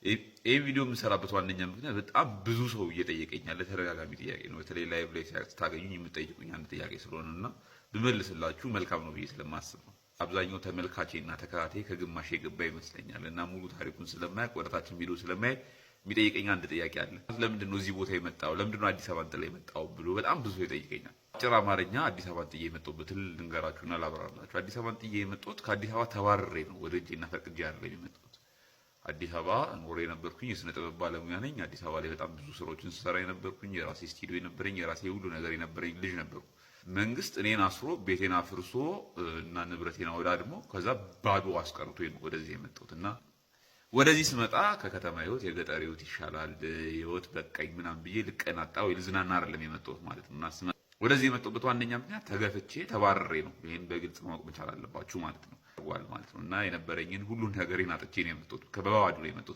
ይህ ቪዲዮ የምሰራበት ዋነኛ ምክንያት በጣም ብዙ ሰው እየጠየቀኝ ያለ ተደጋጋሚ ጥያቄ ነው። በተለይ ላይቭ ላይ ስታገኙኝ የምትጠይቁኝ አንድ ጥያቄ ስለሆነ እና ብመልስላችሁ መልካም ነው ብዬ ስለማስብ ነው። አብዛኛው ተመልካቼ እና ተከታታይ ከግማሽ የገባ ይመስለኛል እና ሙሉ ታሪኩን ስለማያውቅ ወደታችን ቪዲዮ ስለማያይ የሚጠይቀኝ አንድ ጥያቄ አለ። ለምንድን ነው እዚህ ቦታ የመጣው? ለምንድን ነው አዲስ አበባን ጥላ የመጣው ብሎ በጣም ብዙ ሰው ይጠይቀኛል። አጭር አማርኛ አዲስ አበባን ጥዬ የመጣሁበትን ልንገራችሁና ላብራራላችሁ። አዲስ አበባን ጥዬ የመጣሁት ከአዲስ አበባ ተባርሬ ነው። ወደ እጄና ፈቅጄ አይደለም የመጣሁት። አዲስ አበባ ኖሬ የነበርኩኝ የስነ ጥበብ ባለሙያ ነኝ። አዲስ አበባ ላይ በጣም ብዙ ስራዎችን ስሰራ የነበርኩኝ የራሴ ስቱዲዮ የነበረኝ የራሴ ሁሉ ነገር የነበረኝ ልጅ ነበርኩ። መንግስት እኔን አስሮ ቤቴን አፍርሶ እና ንብረቴን አወዳድሞ ከዛ ባዶ አስቀርቶኝ ነው ወደዚህ የመጣሁት እና ወደዚህ ስመጣ ከከተማ ህይወት የገጠር ህይወት ይሻላል፣ ህይወት በቃኝ ምናምን ብዬ ልቀናጣ ወይ ልዝናና አይደለም የመጣሁት ማለት ነው። እና ወደዚህ የመጣሁበት ዋነኛ ምክንያት ተገፍቼ ተባረሬ ነው። ይሄን በግልጽ ማወቅ መቻል አለባችሁ ማለት ነው። ማለት ነው እና የነበረኝን ሁሉን ነገሬን አጥቼ ነው የመጣሁት። ከበባዶ ነው የመጣሁት።